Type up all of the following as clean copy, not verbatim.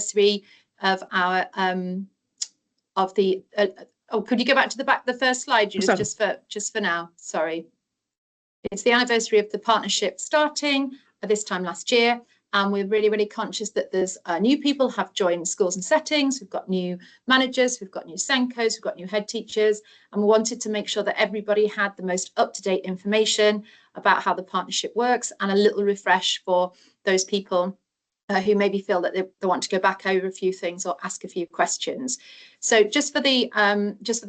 anniversary of our could you go back to the first slide, Judith, just for now? Sorry. It's the anniversary of the partnership starting at this time last year. And we're really, really conscious that there's new people have joined schools and settings. We've got new managers, we've got new SENCOs, we've got new head teachers, and we wanted to make sure that everybody had the most up-to-date information about how the partnership works, and a little refresh for those people who maybe feel that they want to go back over a few things or ask a few questions. So just for the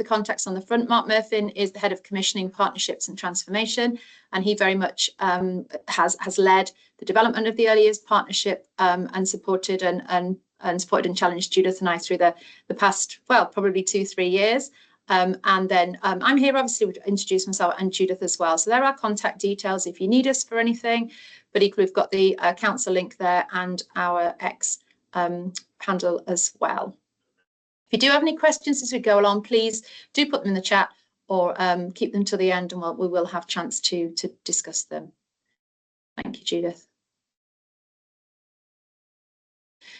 context on the front, Mark Murphin is the head of commissioning, partnerships and transformation, and he very much has led the development of the early years partnership and supported and challenged Judith and I through the past, well, probably 2-3 years. And then I'm here obviously to introduce myself and Judith as well. So there are contact details if you need us for anything, but equally we've got the council link there and our X handle as well. If you do have any questions as we go along, please do put them in the chat or keep them till the end, and we will have a chance to discuss them. Thank you, Judith.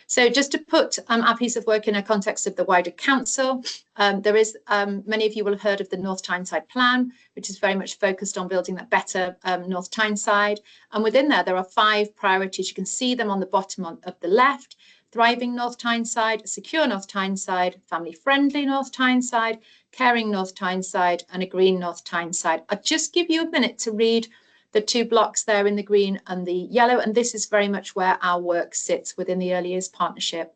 So just to put our piece of work in a context of the wider council, there is, many of you will have heard of the North Tyneside Plan, which is very much focused on building that better North Tyneside. And within there are 5 priorities. You can see them on the bottom of the left: thriving North Tyneside, secure North Tyneside, family-friendly North Tyneside, caring North Tyneside, and a green North Tyneside. I'll just give you a minute to read the 2 blocks there in the green and the yellow, and this is very much where our work sits within the Early Years Partnership.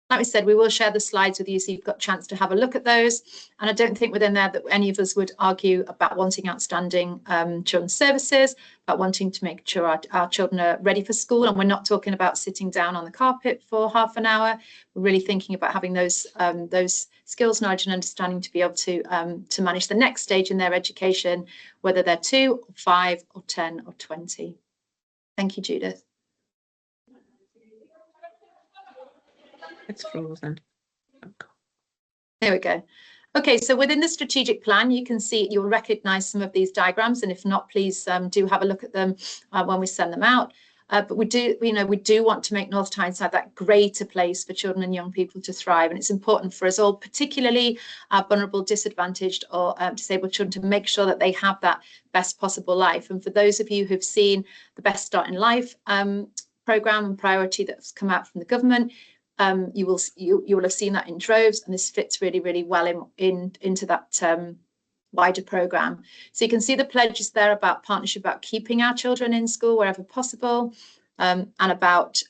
Like we said, we will share the slides with you so you've got a chance to have a look at those. And I don't think within there that any of us would argue about wanting outstanding children's services, about wanting to make sure our children are ready for school. And we're not talking about sitting down on the carpet for half an hour. We're really thinking about having those skills, knowledge and understanding to be able to manage the next stage in their education, whether they're 2 or 5 or 10 or 20. Thank you, Judith. It's frozen. Okay. There we go. Okay, so within the strategic plan, you can see, you'll recognise some of these diagrams, and if not, please do have a look at them when we send them out. But we do want to make North Tyneside that greater place for children and young people to thrive, and it's important for us all, particularly our vulnerable, disadvantaged or disabled children, to make sure that they have that best possible life. And for those of you who've seen the Best Start in Life programme and priority that's come out from the government, you will have seen that in droves, and this fits really, really well into that wider programme. So you can see the pledges there about partnership, about keeping our children in school wherever possible, and about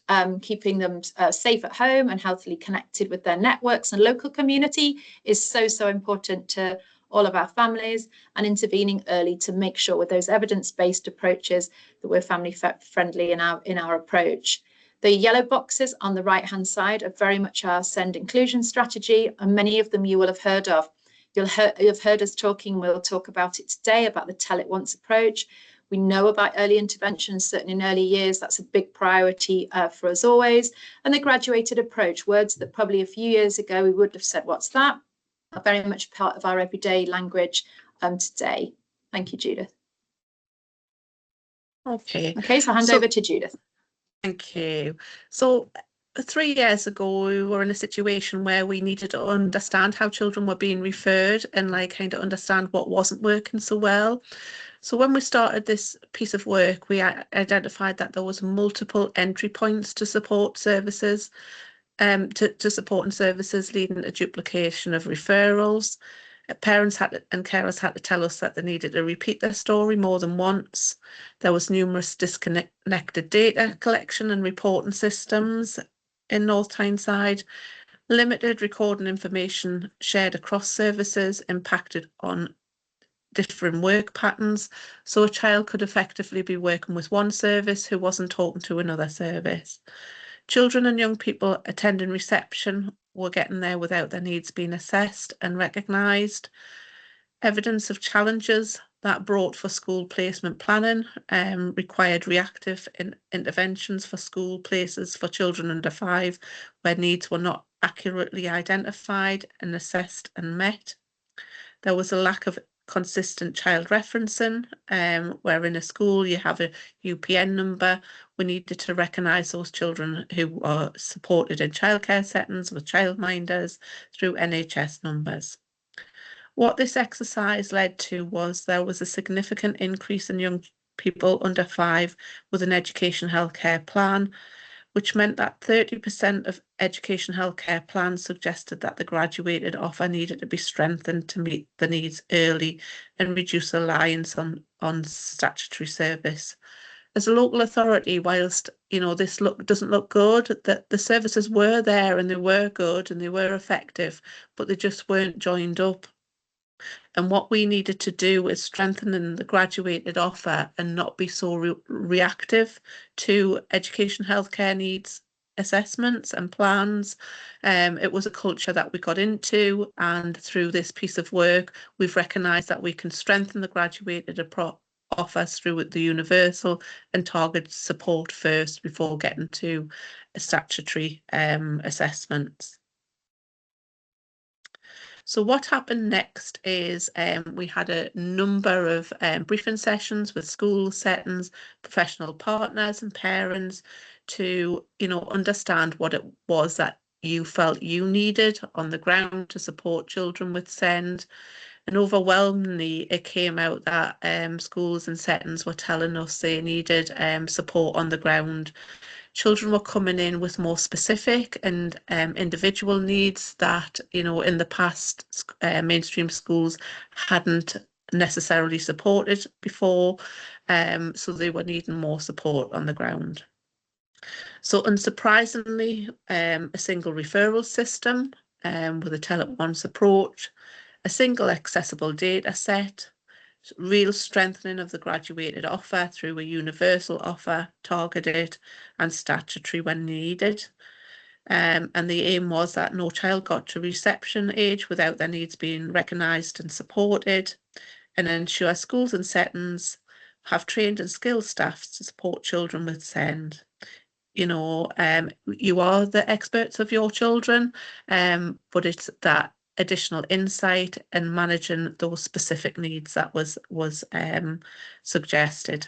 keeping them safe at home and healthily connected with their networks. And local community is so important to all of our families, and intervening early to make sure with those evidence-based approaches that we're family friendly in our approach. The yellow boxes on the right-hand side are very much our SEND inclusion strategy, and many of them you will have heard of. You'll have heard us talking, we'll talk about it today, about the Tell It Once approach. We know about early intervention, certainly in early years, that's a big priority for us always. And the graduated approach, words that probably a few years ago we would have said, what's that? Are very much part of our everyday language today. Thank you, Judith. Okay, so I'll hand over to Judith. Thank you. So 3 years ago, we were in a situation where we needed to understand how children were being referred and kind of understand what wasn't working so well. So when we started this piece of work, we identified that there was multiple entry points to support services, to supporting services, leading to duplication of referrals. Parents and carers had to tell us that they needed to repeat their story more than once. There was numerous disconnected data collection and reporting systems in North Tyneside. Limited recording information shared across services impacted on different work patterns. So a child could effectively be working with one service who wasn't talking to another service. Children and young people attending reception were getting there without their needs being assessed and recognised. Evidence of challenges That brought for school placement planning, required reactive interventions for school places for children under 5 where needs were not accurately identified and assessed and met. There was a lack of consistent child referencing, where in a school you have a UPN number. We needed to recognise those children who are supported in childcare settings with childminders through NHS numbers. What this exercise led to was there was a significant increase in young people under 5 with an education healthcare plan, which meant that 30% of education healthcare plans suggested that the graduated offer needed to be strengthened to meet the needs early and reduce reliance on statutory service. As a local authority, whilst this doesn't look good, that the services were there and they were good and they were effective, but they just weren't joined up. And what we needed to do is strengthening the graduated offer and not be so reactive to education healthcare needs assessments and plans. It was a culture that we got into, and through this piece of work, we've recognised that we can strengthen the graduated offer through the universal and targeted support first before getting to a statutory assessments. So what happened next is we had a number of briefing sessions with school settings, professional partners and parents to, understand what it was that you felt you needed on the ground to support children with SEND. And overwhelmingly, it came out that schools and settings were telling us they needed support on the ground. Children were coming in with more specific and individual needs that, in the past mainstream schools hadn't necessarily supported before. So they were needing more support on the ground. So unsurprisingly, a single referral system with a tell it once approach, a single accessible data set, real strengthening of the graduated offer through a universal offer, targeted and statutory when needed. And the aim was that no child got to reception age without their needs being recognised and supported, and ensure schools and settings have trained and skilled staff to support children with SEND. You are the experts of your children, but it's that additional insight and managing those specific needs that was suggested.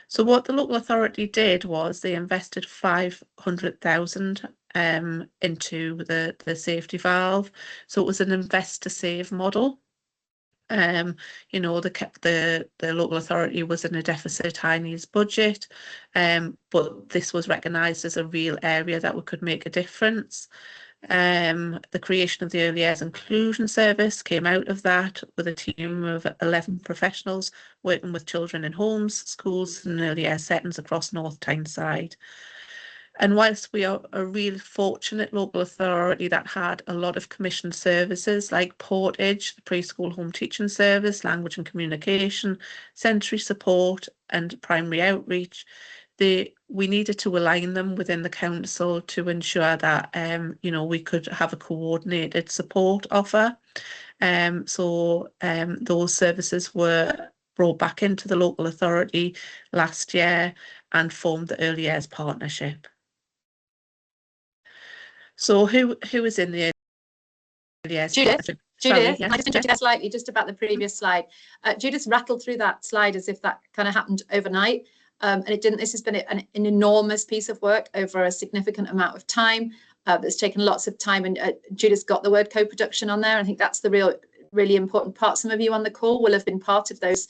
So what the local authority did was they invested 500,000 into the safety valve. So it was an invest to save model. The local authority was in a deficit high needs budget, but this was recognised as a real area that we could make a difference. The creation of the Early Years Inclusion Service came out of that, with a team of 11 professionals working with children in homes, schools and early years settings across North Tyneside. And whilst we are a really fortunate local authority that had a lot of commissioned services like Portage, the preschool home teaching service, language and communication, sensory support and primary outreach, we needed to align them within the council to ensure that we could have a coordinated support offer. Those services were brought back into the local authority last year and formed the Early Years Partnership. So who is in the Early Years Partnership? Judith, I just interrupted slightly just about the previous slide. Judith rattled through that slide as if that kind of happened overnight. And it didn't. This has been an enormous piece of work over a significant amount of time. That's taken lots of time, and Judith's got the word co-production on there. I think that's the really important part. Some of you on the call will have been part of those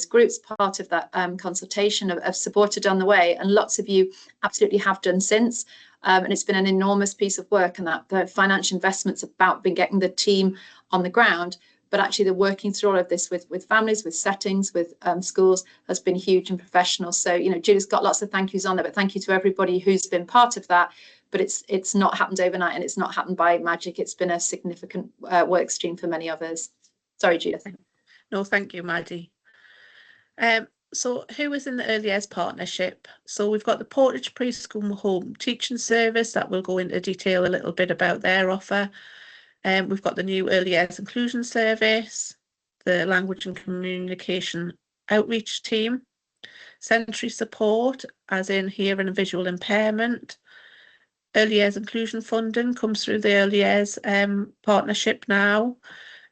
groups, part of that consultation of supported on the way, and lots of you absolutely have done since. And it's been an enormous piece of work, and that the financial investment's about been getting the team on the ground. But actually the working through all of this with families, with settings, with schools has been huge and professional. So, Judith's got lots of thank yous on there, but thank you to everybody who's been part of that. But it's not happened overnight, and it's not happened by magic. It's been a significant work stream for many of us. Sorry, Judith. No, thank you, Maddie. So who is in the Early Years Partnership? So we've got the Portage Preschool Home Teaching Service that will go into detail a little bit about their offer. We've got the new Early Years Inclusion Service, the language and communication outreach team. Sensory support, as in hearing and visual impairment. Early years inclusion funding comes through the early years partnership now.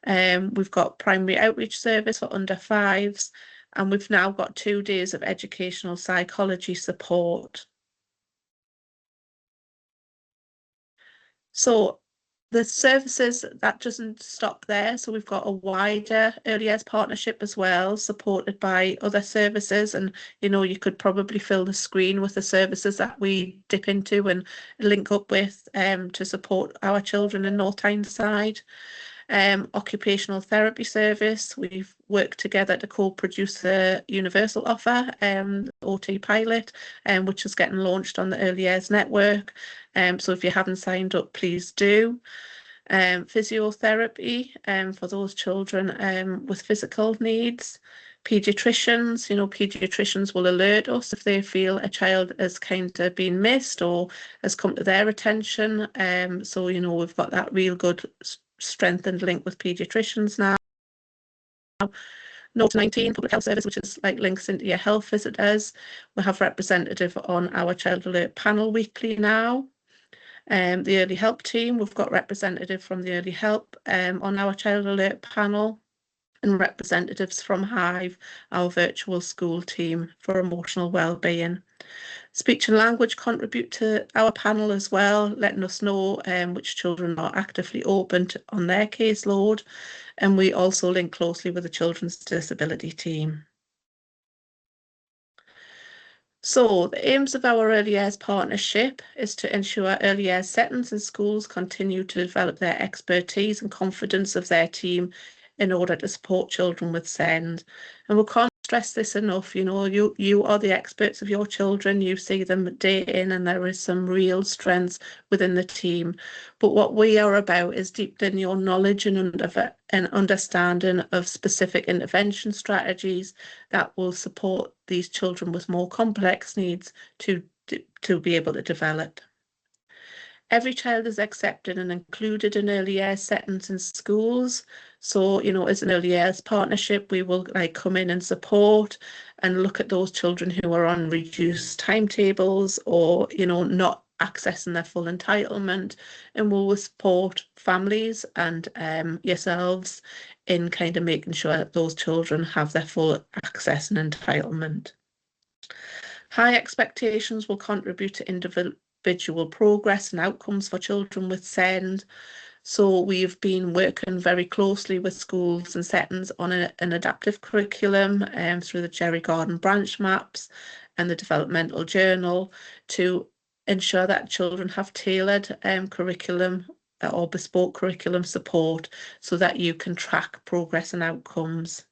We've got primary outreach service for under fives, and we've now got 2 days of educational psychology support. So the services, that doesn't stop there. So we've got a wider early years partnership as well, supported by other services. And, you know, you could probably fill the screen with the services that we dip into and link up with to support our children in North Tyneside. Occupational therapy service, we've worked together to co-produce the universal offer, OT pilot, which is getting launched on the early years network. So if you haven't signed up, please do. Physiotherapy for those children with physical needs. Paediatricians, you know, paediatricians will alert us if they feel a child has kind of been missed or has come to their attention. So, you know, we've got that real good strengthened link with paediatricians now. Note 19, public health service, which is like links into your health visitors. We have representative on our child alert panel weekly now. The early help team, we've got representative from the early help on our child alert panel, and representatives from Hive, our virtual school team for emotional wellbeing. Speech and language contribute to our panel as well, letting us know which children are actively open on their caseload, and we also link closely with the Children's Disability team. So the aims of our early years partnership is to ensure early years settings and schools continue to develop their expertise and confidence of their team in order to support children with SEND. And we can't stress this enough, you know, you are the experts of your children, you see them day in, and there is some real strengths within the team. But what we are about is deepening your knowledge and understanding of specific intervention strategies that will support these children with more complex needs to be able to develop. Every child is accepted and included in early years settings in schools. So, you know, as an early years partnership, we will like come in and support and look at those children who are on reduced timetables or, you know, not accessing their full entitlement, and we'll support families and yourselves in kind of making sure that those children have their full access and entitlement. High expectations will contribute to individual progress and outcomes for children with SEND. So we've been working very closely with schools and settings on an adaptive curriculum through the Cherry Garden branch maps and the developmental journal to ensure that children have tailored curriculum or bespoke curriculum support so that you can track progress and outcomes.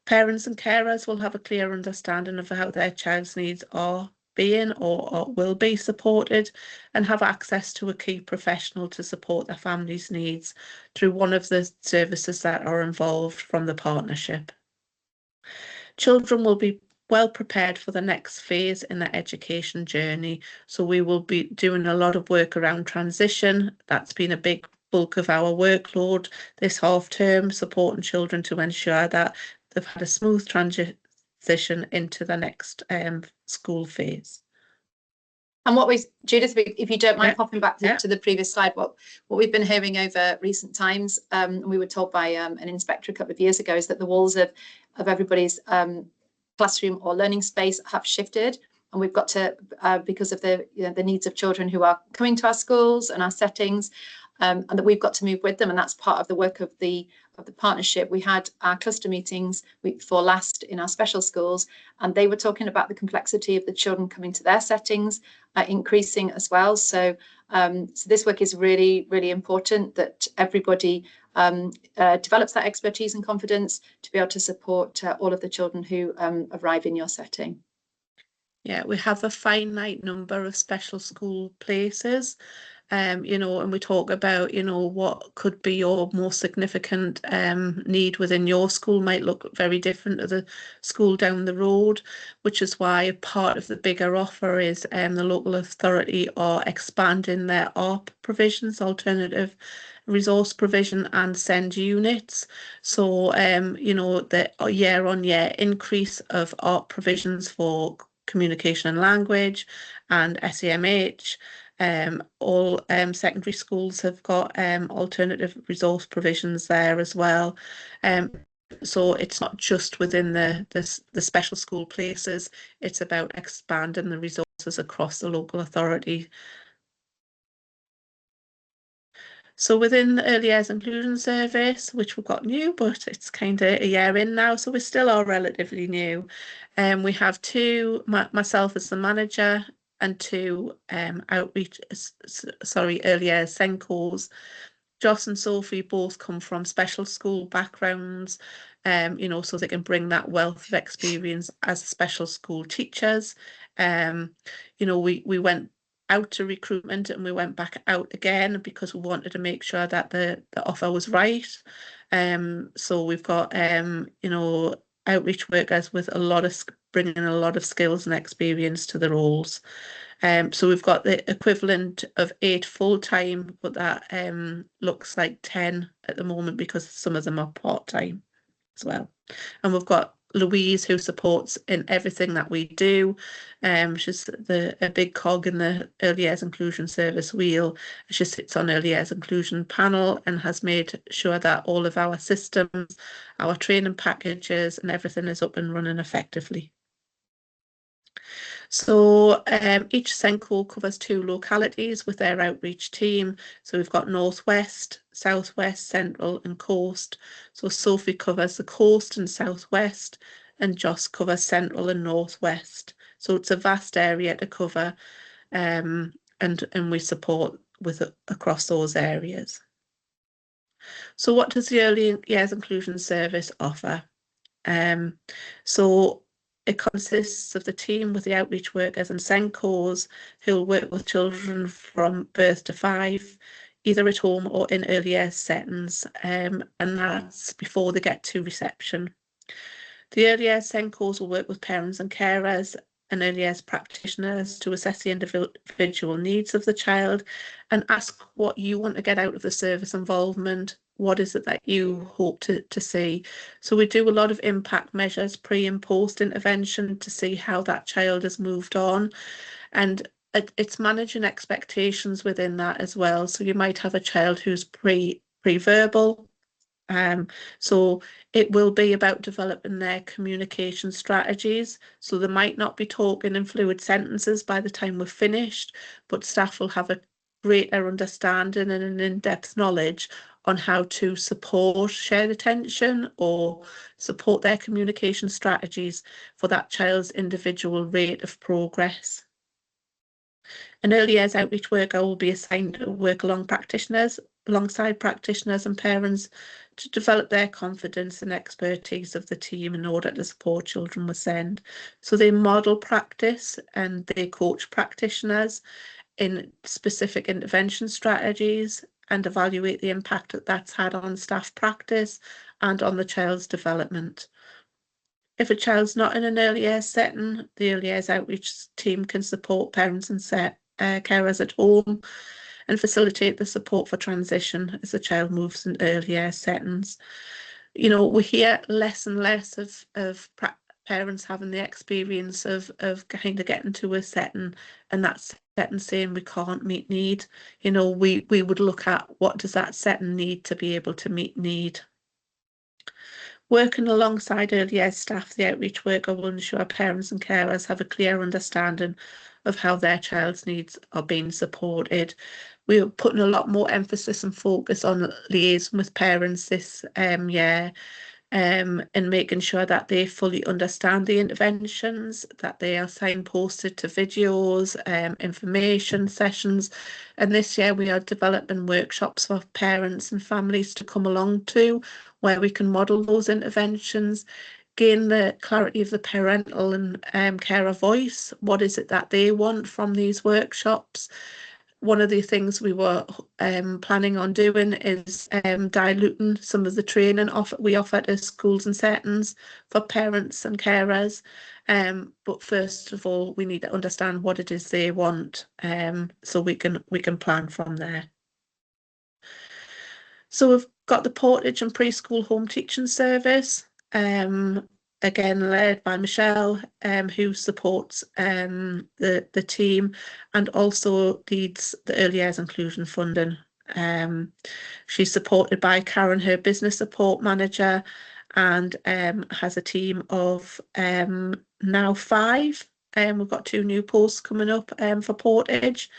Parents and carers will have a clear understanding of how their child's needs are being or will be supported, and have access to a key professional to support their family's needs through one of the services that are involved from the partnership. Children will be well prepared for the next phase in their education journey. So we will be doing a lot of work around transition. That's been a big bulk of our workload this half term, supporting children to ensure that they've had a smooth transition into the next school phase. And what we, Judith, if you don't mind popping back to the previous slide, what we've been hearing over recent times, we were told by an inspector a couple of years ago, is that the walls of everybody's classroom or learning space have shifted, and we've got to, because of the needs of children who are coming to our schools and our settings, and that we've got to move with them, and that's part of the work of the partnership. We had our cluster meetings week before last in our special schools, and they were talking about the complexity of the children coming to their settings increasing as well. So, so this work is really, really important, that everybody develops that expertise and confidence to be able to support all of the children who arrive in your setting. Yeah, we have a finite number of special school places. You know, and we talk about, you know, what could be your more significant need within your school might look very different to the school down the road, which is why part of the bigger offer is the local authority are expanding their ARP provisions, alternative resource provision and SEND units. So, you know, the year-on-year increase of art provisions for communication and language and SEMH. All secondary schools have got alternative resource provisions there as well. So it's not just within the special school places, it's about expanding the resources across the local authority. So within the Early Years Inclusion Service, which we've got new, but it's kind of a year in now, so we still are relatively new. We have two, myself as the manager, and two Early Years SENCOs. Joss and Sophie both come from special school backgrounds, you know, so they can bring that wealth of experience as special school teachers. You know, we went out to recruitment and we went back out again because we wanted to make sure that the offer was right. So we've got, you know, outreach workers with bringing a lot of skills and experience to the roles. So we've got the equivalent of 8 full-time, but that looks like 10 at the moment because some of them are part-time as well. And we've got Louise, who supports in everything that we do. She's a big cog in the Early Years Inclusion Service wheel. She sits on Early Years Inclusion panel and has made sure that all of our systems, our training packages and everything is up and running effectively. So each SENCO covers 2 localities with their outreach team. So we've got Northwest, Southwest, Central and Coast. So Sophie covers the Coast and Southwest and Joss covers Central and Northwest. So it's a vast area to cover and we support across those areas. So what does the Early Years Inclusion Service offer? So it consists of the team with the outreach workers and SENCOs who will work with children from birth to 5, either at home or in early years settings, and that's before they get to reception. The early years SENCOs will work with parents and carers and early years practitioners to assess the individual needs of the child and ask what you want to get out of the service involvement. What is it that you hope to see? So we do a lot of impact measures pre and post intervention to see how that child has moved on, and it's managing expectations within that as well. So you might have a child who's pre-verbal, so it will be about developing their communication strategies. So they might not be talking in fluid sentences by the time we're finished, but staff will have a greater understanding and an in-depth knowledge on how to support shared attention or support their communication strategies for that child's individual rate of progress. An early years outreach worker will be assigned to work alongside practitioners and parents to develop their confidence and expertise of the team in order to support children with SEND. So they model practice and they coach practitioners in specific intervention strategies and evaluate the impact that that's had on staff practice and on the child's development. If a child's not in an early years setting, the early years outreach team can support parents and carers at home and facilitate the support for transition as the child moves in early years settings. You know, we hear less and less of parents having the experience of kind of getting to a setting and that setting saying we can't meet need. You know, we would look at what does that setting need to be able to meet need. Working alongside early years staff, the outreach worker will ensure parents and carers have a clear understanding of how their child's needs are being supported. We're putting a lot more emphasis and focus on liaison with parents this year, and making sure that they fully understand the interventions, that they are signposted to videos, information sessions. And this year we are developing workshops for parents and families to come along to, where we can model those interventions, gain the clarity of the parental and carer voice. What is it that they want from these workshops? One of the things we were planning on doing is diluting some of the training we offer to schools and settings for parents and carers. But first of all, we need to understand what it is they want, so we can plan from there. So we've got the Portage and Preschool Home Teaching Service, again led by Michelle, who supports the team and also leads the Early Years Inclusion Funding. She's supported by Karen, her business support manager, and has a team of now 5. We've got 2 new posts coming up for Portage.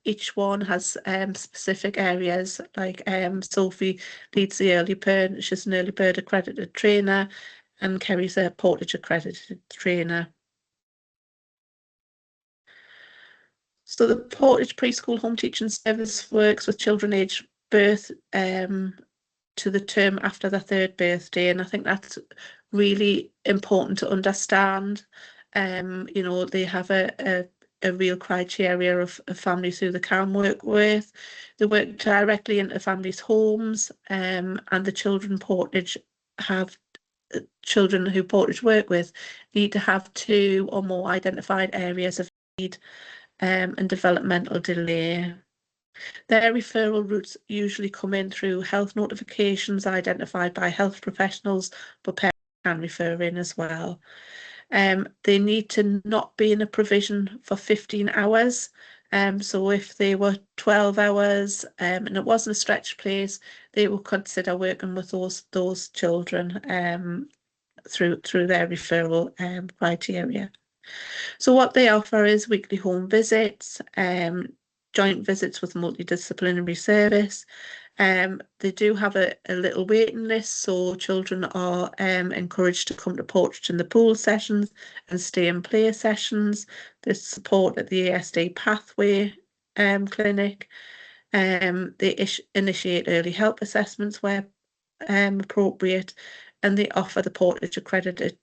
Each one has specific areas, like Sophie leads the early bird, she's an early bird accredited trainer, and Kerry's a Portage accredited trainer. So the Portage Preschool Home Teaching Service works with children aged birth to the term after their 3rd birthday, and I think that's really important to understand. You know, they have a real criteria of families who they can work with. They work directly into families' homes, and the children Portage have, children who Portage work with, need to have 2 or more identified areas of need and developmental delay. Their referral routes usually come in through health notifications identified by health professionals, but parents can refer in as well. They need to not be in a provision for 15 hours. So if they were 12 hours and it wasn't a stretched place, they will consider working with those children through their referral criteria. So what they offer is weekly home visits, joint visits with multidisciplinary service. They do have a little waiting list, so children are encouraged to come to Portage in the pool sessions and stay in play sessions. There's support at the ASD Pathway clinic. They initiate early help assessments where appropriate, and they offer the Portage accredited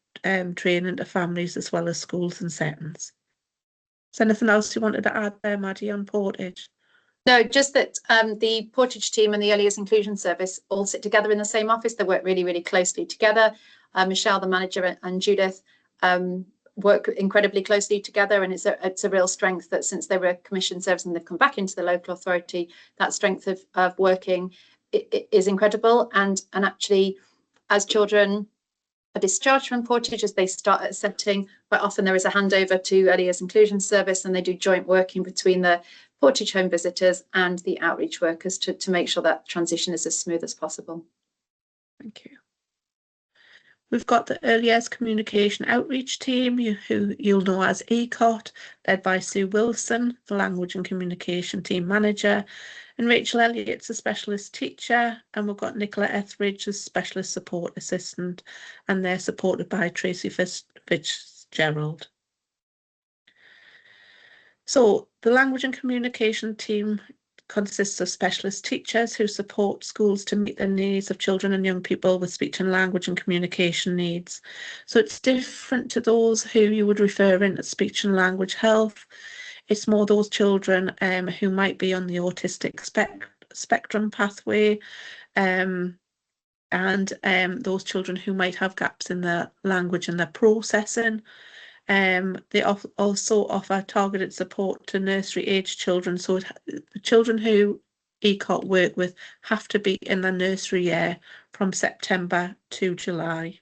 training to families as well as schools and settings. Is there anything else you wanted to add there, Maddie, on Portage? No, just that the Portage team and the Early Years Inclusion Service all sit together in the same office. They work really, really closely together. Michelle, the manager, and Judith work incredibly closely together, and it's a real strength that since they were a commissioned service and they've come back into the local authority, that strength of working is incredible. And actually, as children are discharged from Portage, as they start at a setting, quite often there is a handover to Early Years Inclusion Service, and they do joint working between the Portage home visitors and the outreach workers to make sure that transition is as smooth as possible. Thank you. We've got the Early Years Communication Outreach Team, who you'll know as ECOT, led by Sue Wilson, the Language and Communication Team Manager, and Rachel Elliott's a Specialist Teacher, and we've got Nicola Etheridge as Specialist Support Assistant, and they're supported by Tracy Fitzgerald. So the Language and Communication Team consists of specialist teachers who support schools to meet the needs of children and young people with speech and language and communication needs. So it's different to those who you would refer in as speech and language health. It's more those children who might be on the autistic spectrum pathway, and those children who might have gaps in their language and their processing. They also offer targeted support to nursery age children. So the children who ECOT work with have to be in the nursery year from September to July,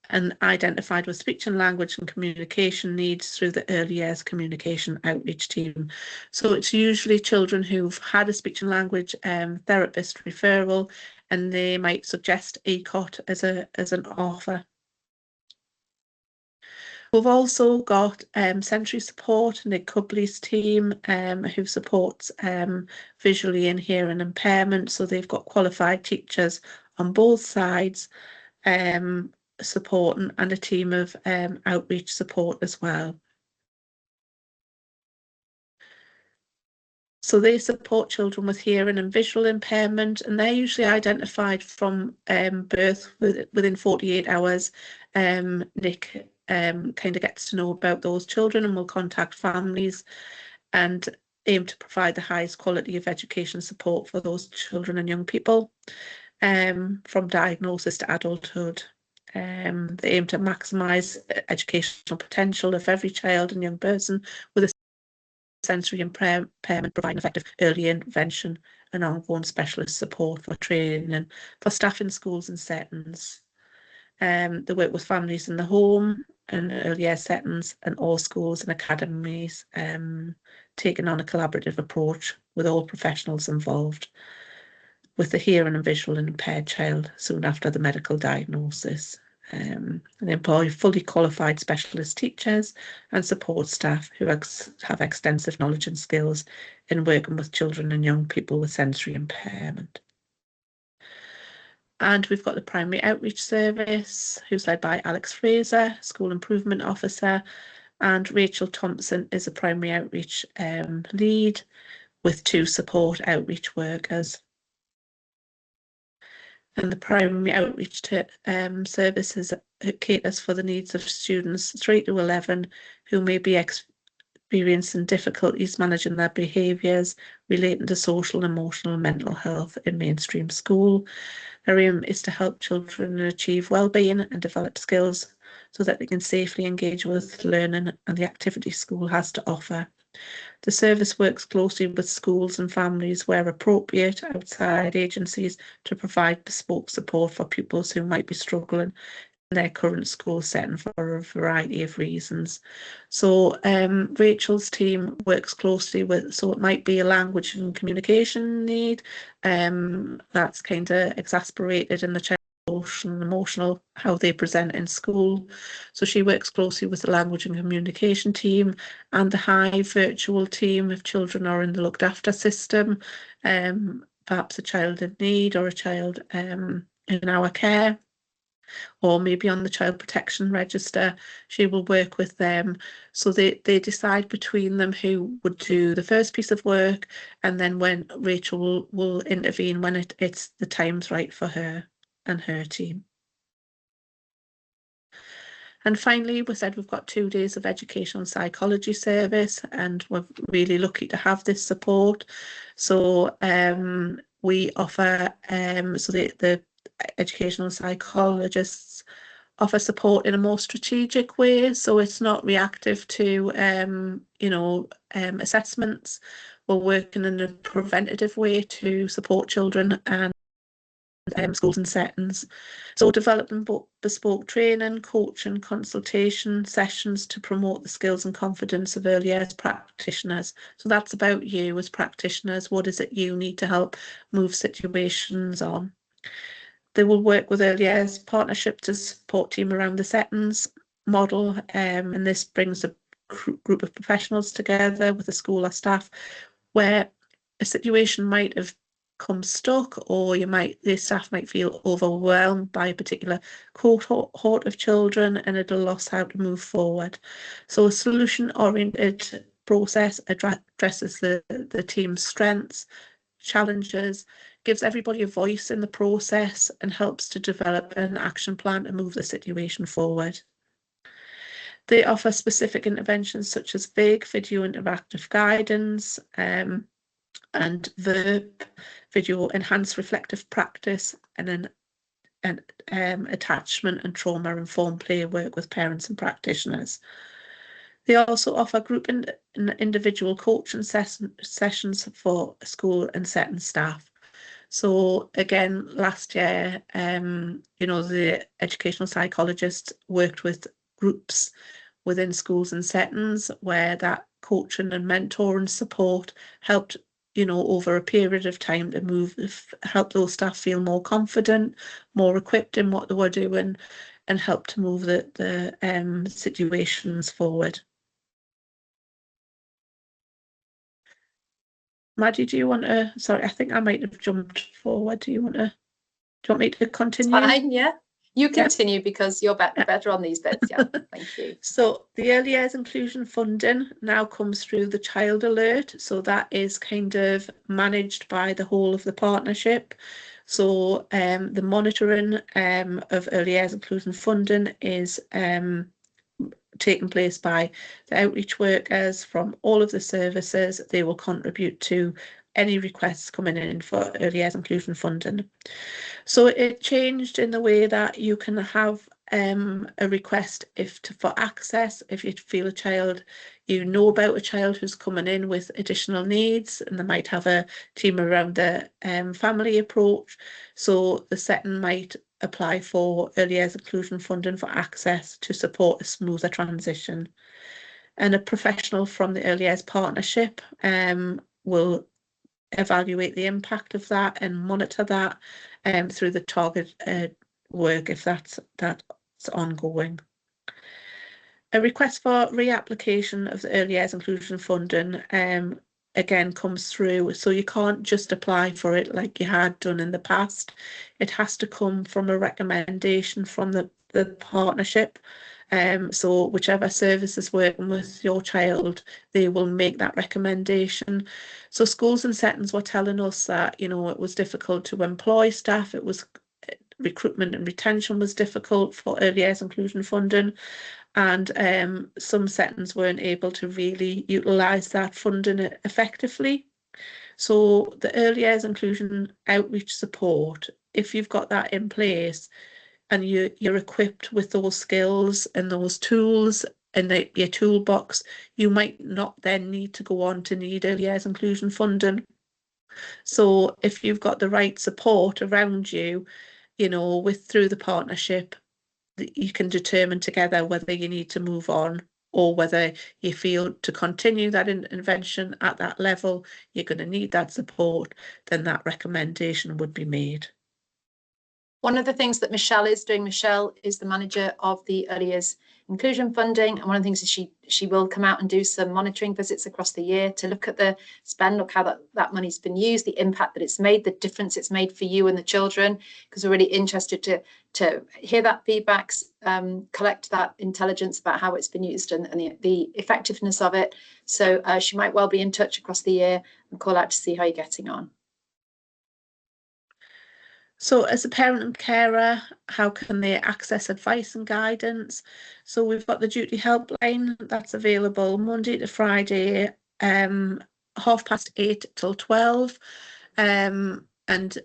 and identified with speech and language and communication needs through the Early Years Communication Outreach Team. So it's usually children who've had a speech and language therapist referral, and they might suggest ECOT as an offer. We've also got sensory support, Nick Cubley's team, who supports visually and hearing impairment. So they've got qualified teachers on both sides supporting, and a team of outreach support as well. So they support children with hearing and visual impairment, and they're usually identified from birth within 48 hours. Nick kind of gets to know about those children and will contact families and aim to provide the highest quality of education support for those children and young people from diagnosis to adulthood. They aim to maximise educational potential of every child and young person with a sensory impairment, providing effective early intervention and ongoing specialist support for training and for staff in schools and settings. They work with families in the home and early year settings and all schools and academies, taking on a collaborative approach with all professionals involved with the hearing and visual impaired child soon after the medical diagnosis. They employ fully qualified specialist teachers and support staff who have extensive knowledge and skills in working with children and young people with sensory impairment. And we've got the Primary Outreach Service, who's led by Alex Fraser, School Improvement Officer, and Rachel Thompson is a Primary Outreach lead with 2 support outreach workers. And the Primary Outreach Services caters for the needs of students 3 to 11 who may be experiencing difficulties managing their behaviours relating to social, emotional and mental health in mainstream school. Their aim is to help children achieve well-being and develop skills so that they can safely engage with learning and the activities school has to offer. The service works closely with schools and families where appropriate, outside agencies to provide bespoke support for pupils who might be struggling in their current school setting for a variety of reasons. So Rachel's team works closely with, so it might be a language and communication need that's kind of exasperated in the child, emotional, how they present in school. So she works closely with the language and communication team and the Hive virtual team if children are in the looked after system, perhaps a child in need or a child in our care, or maybe on the child protection register. She will work with them, so they decide between them who would do the first piece of work, and then when Rachel will intervene when it's the time's right for her and her team. And finally, we said we've got 2 days of educational psychology service, and we're really lucky to have this support. So we offer, so the educational psychologists offer support in a more strategic way. So it's not reactive to, assessments. We're working in a preventative way to support children and schools and settings. So developing bespoke training, coaching, consultation sessions to promote the skills and confidence of early years practitioners. So that's about you as practitioners. What is it you need to help move situations on? They will work with early years partnership to support team around the settings model, and this brings a group of professionals together with the school or staff where a situation might have come stuck, or the staff might feel overwhelmed by a particular cohort of children and at a loss how to move forward. So a solution-oriented process addresses the team's strengths, challenges, gives everybody a voice in the process and helps to develop an action plan to move the situation forward. They offer specific interventions such as VIG, video interactive guidance, and VERP, video enhanced reflective practice, and an attachment and trauma informed play work with parents and practitioners. They also offer group and individual coaching sessions for school and setting staff. So again, last year, the educational psychologists worked with groups within schools and settings where that coaching and mentoring support helped, over a period of time to help those staff feel more confident, more equipped in what they were doing, and help to move the situations forward. Maddie, do you want to, sorry, I think I might have jumped forward. Do you want me to continue? Fine, yeah. You continue because you're better on these bits. Yeah, thank you. So the early years inclusion funding now comes through the Child Alert. So that is kind of managed by the whole of the partnership. So the monitoring of early years inclusion funding is taken place by the outreach workers from all of the services. They will contribute to any requests coming in for early years inclusion funding. So it changed in the way that you can have a request for access if you feel you know about a child who's coming in with additional needs, and they might have a team around the family approach. So the setting might apply for early years inclusion funding for access to support a smoother transition. And a professional from the early years partnership will evaluate the impact of that and monitor that through the target work if that's ongoing. A request for reapplication of the early years inclusion funding again comes through, so you can't just apply for it like you had done in the past. It has to come from a recommendation from the partnership. So whichever service is working with your child, they will make that recommendation. So schools and settings were telling us that, you know, it was difficult to employ staff. It was recruitment and retention was difficult for early years inclusion funding, and some settings weren't able to really utilise that funding effectively. So the early years inclusion outreach support, if you've got that in place and you're equipped with those skills and those tools in your toolbox, you might not then need to go on to need early years inclusion funding. So if you've got the right support around you, you know, through the partnership, you can determine together whether you need to move on or whether you feel to continue that intervention at that level, you're going to need that support, then that recommendation would be made. One of the things that Michelle is doing, Michelle is the manager of the early years inclusion funding, and one of the things is she will come out and do some monitoring visits across the year to look at the spend, look how that money's been used, the impact that it's made, the difference it's made for you and the children, because we're really interested to hear that feedback, collect that intelligence about how it's been used and the effectiveness of it. So she might well be in touch across the year and call out to see how you're getting on. So as a parent and carer, how can they access advice and guidance? So we've got the duty helpline that's available Monday to Friday, 8:30 till 12. And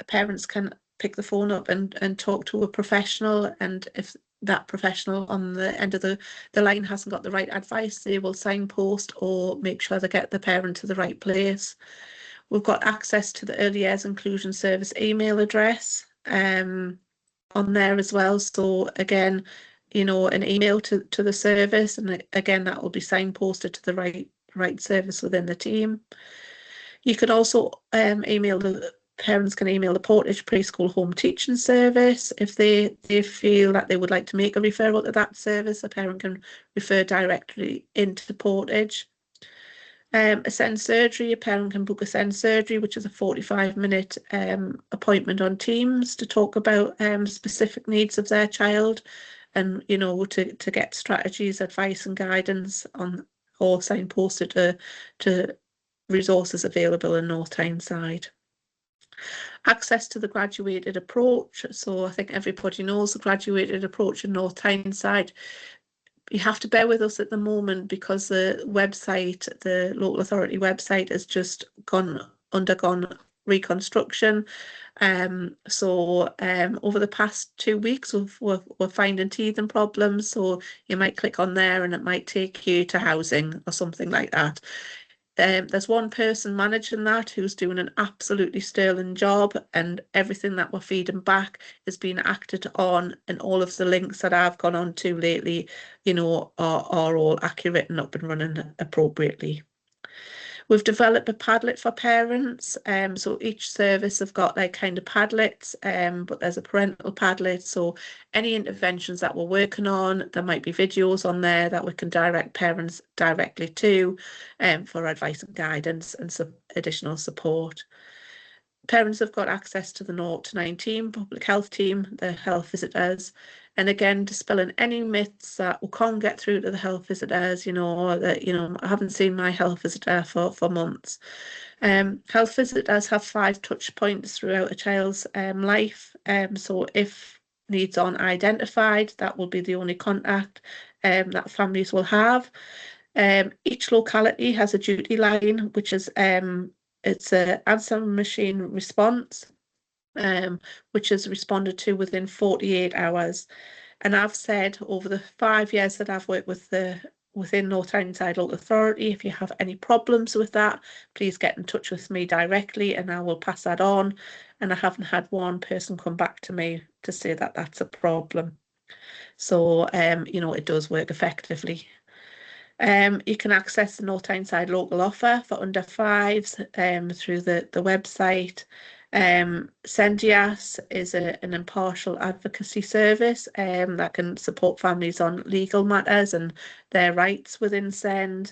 parents can pick the phone up and talk to a professional, and if that professional on the end of the line hasn't got the right advice, they will signpost or make sure they get the parent to the right place. We've got access to the Early Years Inclusion Service email address on there as well. So again, you know, an email to the service, and again, that will be signposted to the right service within the team. You can also parents can email the Portage Preschool Home Teaching Service if they feel that they would like to make a referral to that service. A parent can refer directly into Portage. A SEND surgery, a parent can book a SEND surgery, which is a 45-minute appointment on Teams to talk about specific needs of their child, and you know, to get strategies, advice and guidance on, or signposted to resources available in North Tyneside. Access to the graduated approach. So I think everybody knows the graduated approach in North Tyneside. You have to bear with us at the moment because the website, the local authority website, has just undergone reconstruction. So over the past 2 weeks, we're finding teething problems. So you might click on there and it might take you to housing or something like that. There's one person managing that who's doing an absolutely sterling job, and everything that we're feeding back is being acted on, and all of the links that I've gone on to lately, you know, are all accurate and up and running appropriately. We've developed a Padlet for parents. So each service have got like kind of Padlets, but there's a parental Padlet. So any interventions that we're working on, there might be videos on there that we can direct parents directly to for advice and guidance and some additional support. Parents have got access to the 0 to 19 public health team, the health visitors, and again, dispelling any myths that we can't get through to the health visitors, you know, or that, you know, I haven't seen my health visitor for months. Health visitors have 5 touch points throughout a child's life. So if needs aren't identified, that will be the only contact that families will have. Each locality has a duty line, which is it's an answering machine response, which is responded to within 48 hours. And I've said over the 5 years that I've worked within North Tyneside Local Authority, if you have any problems with that, please get in touch with me directly and I will pass that on. And I haven't had one person come back to me to say that that's a problem. So, you know, it does work effectively. You can access the North Tyneside local offer for under fives through the website. SENDIAS is an impartial advocacy service that can support families on legal matters and their rights within SEND.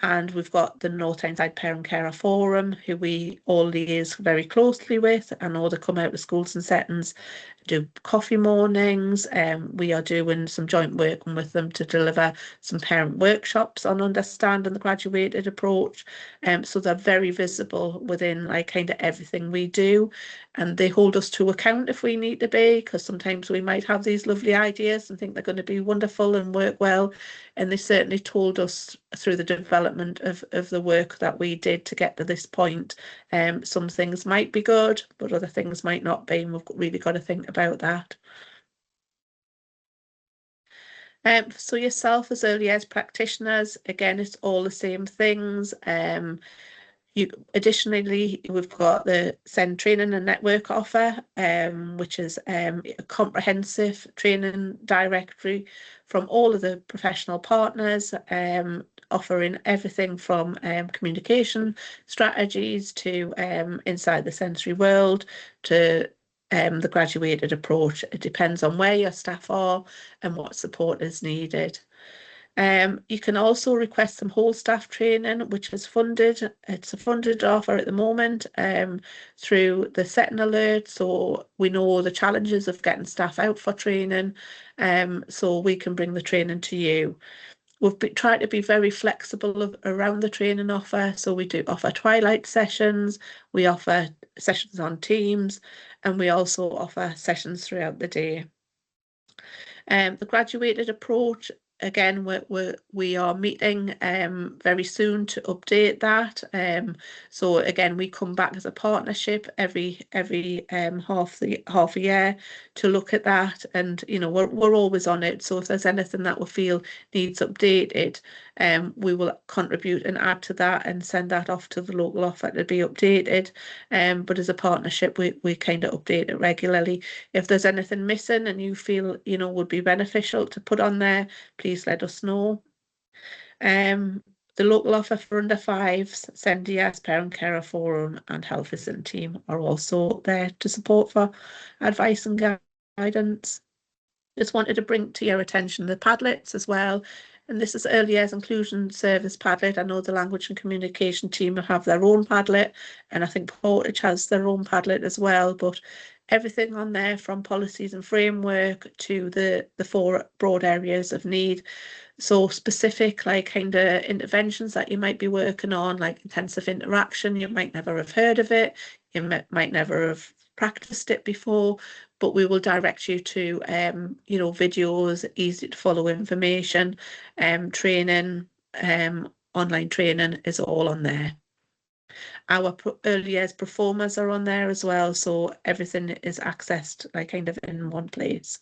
And we've got the North Tyneside Parent Carer Forum, who we all liaise very closely with. I know they come out to schools and settings, do coffee mornings, and we are doing some joint work with them to deliver some parent workshops on understanding the graduated approach. So they're very visible within like kind of everything we do, and they hold us to account if we need to be, because sometimes we might have these lovely ideas and think they're going to be wonderful and work well, and they certainly told us through the development of the work that we did to get to this point. Some things might be good, but other things might not be, and we've really got to think about that. So yourself as early years practitioners, again, it's all the same things. Additionally, we've got the SEND training and network offer, which is a comprehensive training directory from all of the professional partners, offering everything from communication strategies to inside the sensory world to the graduated approach. It depends on where your staff are and what support is needed. You can also request some whole staff training, which is funded. It's a funded offer at the moment through the Setting Alert. So we know the challenges of getting staff out for training, so we can bring the training to you. We've tried to be very flexible around the training offer. So we do offer twilight sessions, we offer sessions on Teams, and we also offer sessions throughout the day. The graduated approach, again, we are meeting very soon to update that. So again, we come back as a partnership every half a year to look at that, and you know we're always on it. So if there's anything that we feel needs updated, we will contribute and add to that and send that off to the local offer to be updated. But as a partnership, we kind of update it regularly. If there's anything missing and you feel you know would be beneficial to put on there, please let us know. The local offer for under fives, SENDIAS, Parent Carer Forum and Health Visiting Team are also there to support for advice and guidance. Just wanted to bring to your attention the Padlets as well. And this is Early Years Inclusion Service Padlet. I know the Language and Communication team have their own Padlet, and I think Portage has their own Padlet as well. But everything on there from policies and framework to the 4 broad areas of need. So specific like kind of interventions that you might be working on, like intensive interaction, you might never have heard of it, you might never have practiced it before, but we will direct you to you know videos, easy to follow information, training, online training is all on there. Our early years performers are on there as well, so everything is accessed like kind of in one place.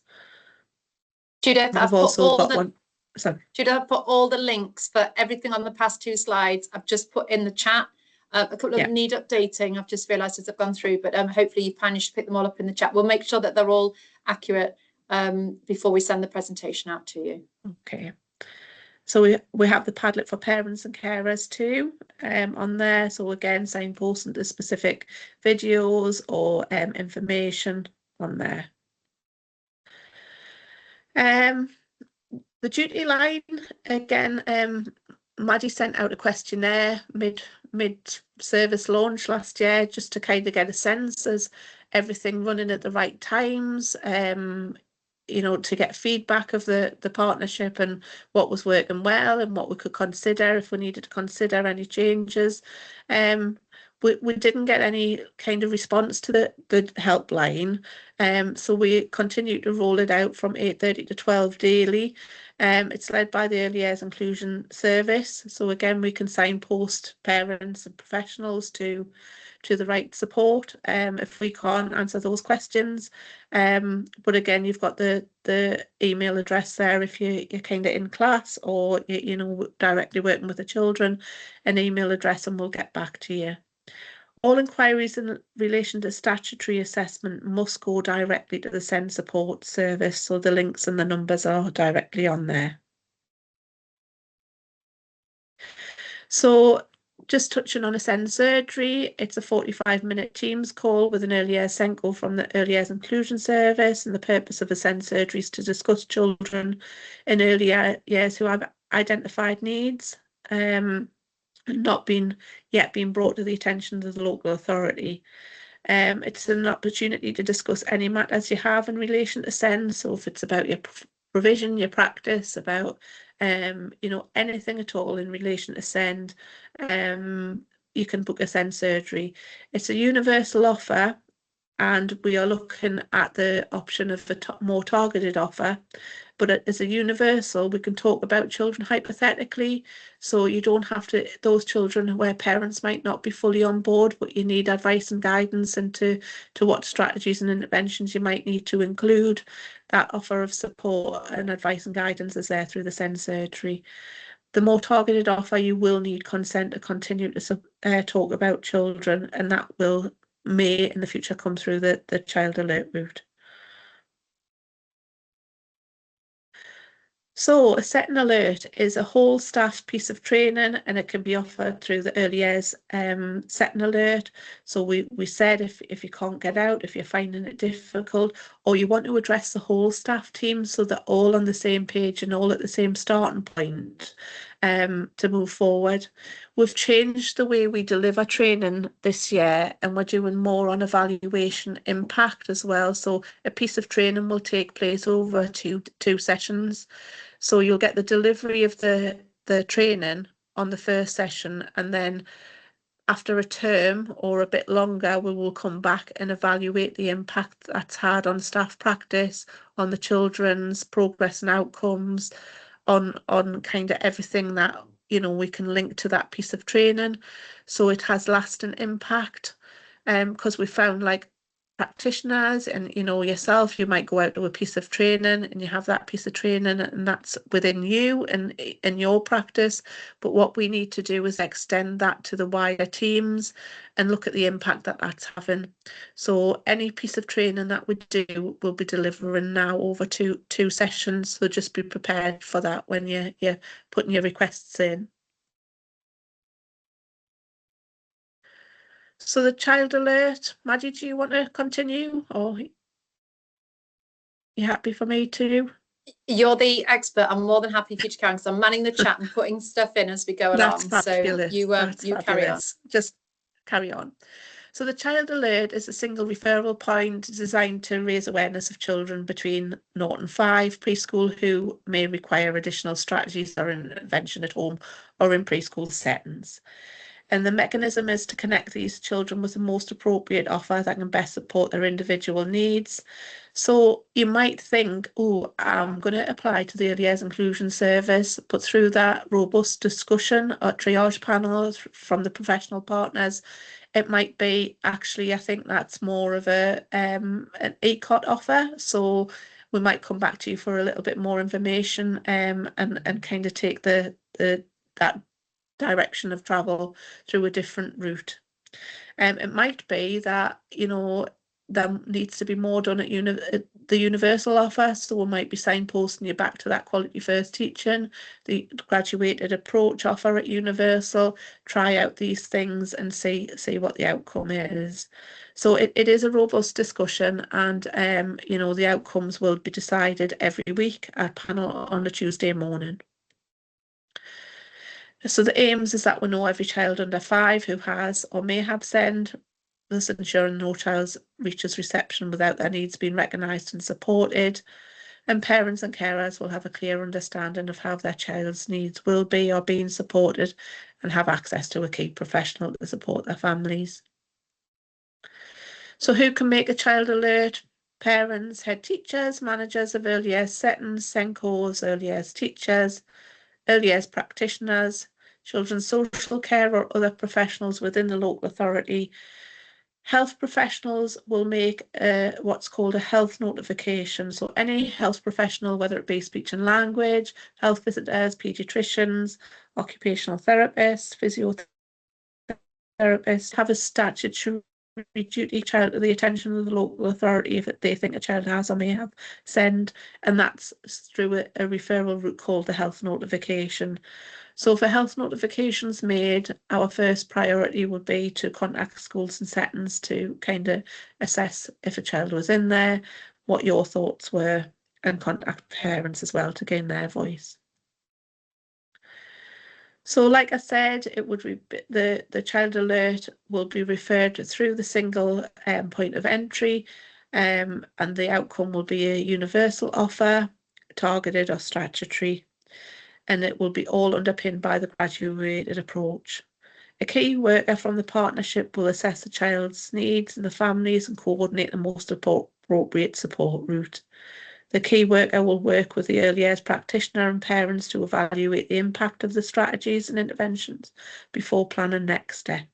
Judith, I've also got one. Sorry. Judith, I've put all the links for everything on the past 2 slides. I've just put in the chat. A couple of need updating. I've just realised as I've gone through, but hopefully you've managed to pick them all up in the chat. We'll make sure that they're all accurate before we send the presentation out to you. Okay. So we have the Padlet for parents and carers too on there. So again, signposting to specific videos or information on there. The duty line, again, Maddie sent out a questionnaire mid-service launch last year just to kind of get a sense as everything running at the right times, you know, to get feedback of the partnership and what was working well and what we could consider if we needed to consider any changes. we didn't get any kind of response to the helpline, so we continue to roll it out from 8:30 to 12 daily. It's led by the Early Years Inclusion Service, so again we can signpost parents and professionals to the right support if we can't answer those questions. But again, you've got the email address there if you're kind of in class or you know, directly working with the children, an email address, and we'll get back to you. All inquiries in relation to statutory assessment must go directly to the SEND support service, so the links and the numbers are directly on there. So just touching on a SEND surgery, it's a 45-minute Teams call with an early years SENCO from the Early Years Inclusion Service, and the purpose of a SEND surgery is to discuss children in early years who have identified needs not been brought to the attention of the local authority. It's an opportunity to discuss any matters you have in relation to SEND. So if it's about your provision, your practice, about you know, anything at all in relation to SEND, you can book a SEND surgery. It's a universal offer, and we are looking at the option of a more targeted offer. But as a universal, we can talk about children hypothetically, so you don't have to, those children where parents might not be fully on board, but you need advice and guidance into what strategies and interventions you might need to include. That offer of support and advice and guidance is there through the SEND surgery. The more targeted offer, you will need consent to continue to talk about children, and that may in the future come through the child alert route. So a Set and Alert is a whole staff piece of training, and it can be offered through the Early Years Set and Alert. So we said if you can't get out, if you're finding it difficult, or you want to address the whole staff team so they're all on the same page and all at the same starting point to move forward. We've changed the way we deliver training this year, and we're doing more on evaluation impact as well. So a piece of training will take place over two sessions. So you'll get the delivery of the training on the first session, and then after a term or a bit longer, we will come back and evaluate the impact that's had on staff practice, on the children's progress and outcomes, on kind of everything that, you know, we can link to that piece of training, so it has lasting impact. Because we found, like, practitioners and, you know, yourself, you might go out to a piece of training and you have that piece of training and that's within you and in your practice, but what we need to do is extend that to the wider teams and look at the impact that that's having. So any piece of training that we do will be delivering now over two sessions, so just be prepared for that when you're putting your requests in. So the child alert, Maddie, do you want to continue, or you happy for me to? You're the expert. I'm more than happy for you to carry on, because I'm manning the chat and putting stuff in as we go along. Fabulous. So you carry on. Just carry on. So the child alert is a single referral point designed to raise awareness of children between 0 and 5 preschool who may require additional strategies or intervention at home or in preschool settings. And the mechanism is to connect these children with the most appropriate offer that can best support their individual needs. So you might think, oh, I'm going to apply to the Early Years Inclusion Service, but through that robust discussion or triage panel from the professional partners, it might be, actually, I think that's more of an ECOT offer. So we might come back to you for a little bit more information and kind of take that direction of travel through a different route. It might be that, you know, there needs to be more done at the universal offer, so we might be signposting you back to that quality first teaching, the graduated approach offer at universal, try out these things and see what the outcome is. So it is a robust discussion, and you know, the outcomes will be decided every week at panel on a Tuesday morning. So the aims is that we know every child under 5 who has or may have SEND, thus ensuring no child reaches reception without their needs being recognised and supported. And parents and carers will have a clear understanding of how their child's needs will be or being supported and have access to a key professional to support their families. So who can make a child alert? Parents, head teachers, managers of early years settings, SENCOs, early years teachers, early years practitioners, children's social care or other professionals within the local authority. Health professionals will make what's called a health notification. So any health professional, whether it be speech and language, health visitors, paediatricians, occupational therapists, physiotherapists, have a statutory duty child to the attention of the local authority if they think a child has or may have SEND, and that's through a referral route called the health notification. So for health notifications made, our first priority would be to contact schools and settings to kind of assess if a child was in there, what your thoughts were, and contact parents as well to gain their voice. So like I said, it would be the child alert will be referred through the single point of entry, and the outcome will be a universal offer, targeted or statutory, and it will be all underpinned by the graduated approach. A key worker from the partnership will assess the child's needs and the families and coordinate the most appropriate support route. The key worker will work with the early years practitioner and parents to evaluate the impact of the strategies and interventions before planning next steps.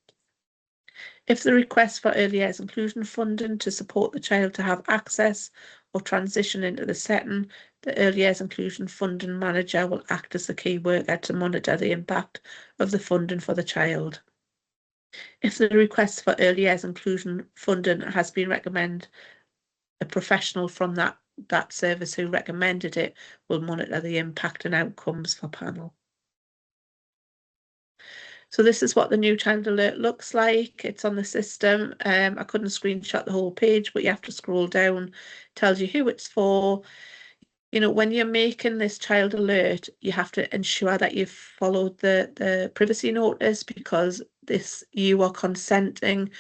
If the request for early years inclusion funding to support the child to have access or transition into the setting, the early years inclusion funding manager will act as the key worker to monitor the impact of the funding for the child. If the request for early years inclusion funding has been recommended, a professional from that service who recommended it will monitor the impact and outcomes for panel. So this is what the new child alert looks like. It's on the system. I couldn't screenshot the whole page, but you have to scroll down. It tells you who it's for. You know, when you're making this child alert, you have to ensure that you've followed the privacy notice, because you are consenting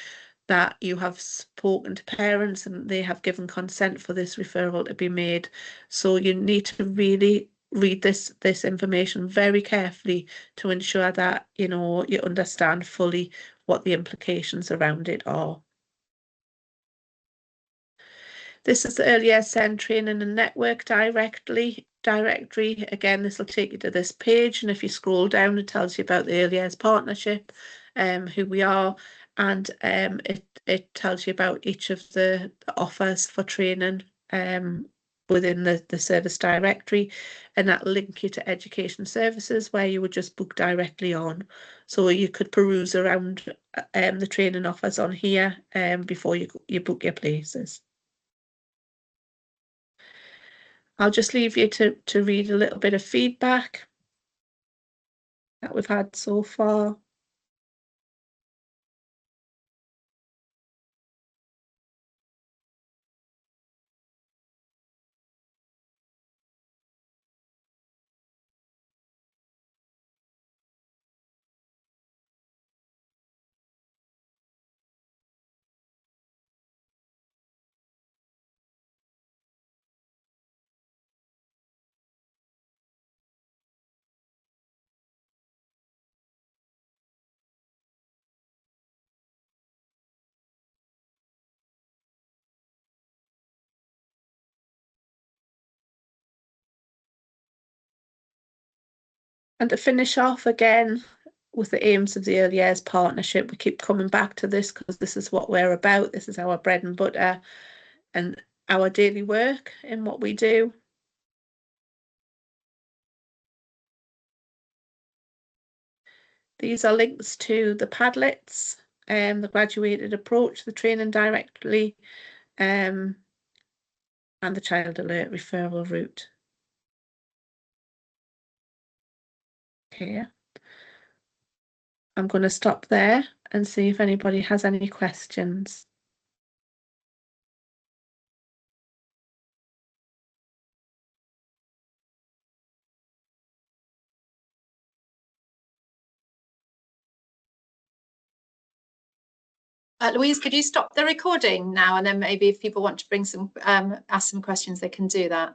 that you have spoken to parents and they have given consent for this referral to be made. So you need to really read this information very carefully to ensure that you understand fully what the implications around it are. This is the Early Years SEND Training and Network directory. Again, this will take you to this page, and if you scroll down, it tells you about the Early Years Partnership, who we are, and it tells you about each of the offers for training within the service directory, and that link you to education services where you would just book directly on. So you could peruse around the training offers on here before you book your places. I'll just leave you to read a little bit of feedback that we've had so far. And to finish off again with the aims of the Early Years Partnership, we keep coming back to this because this is what we're about. This is our bread and butter and our daily work in what we do. These are links to the Padlets, the graduated approach, the training directly, and the child alert referral route. Okay, I'm going to stop there and see if anybody has any questions. Louise, could you stop the recording now, and then maybe if people want to bring some ask some questions, they can do that.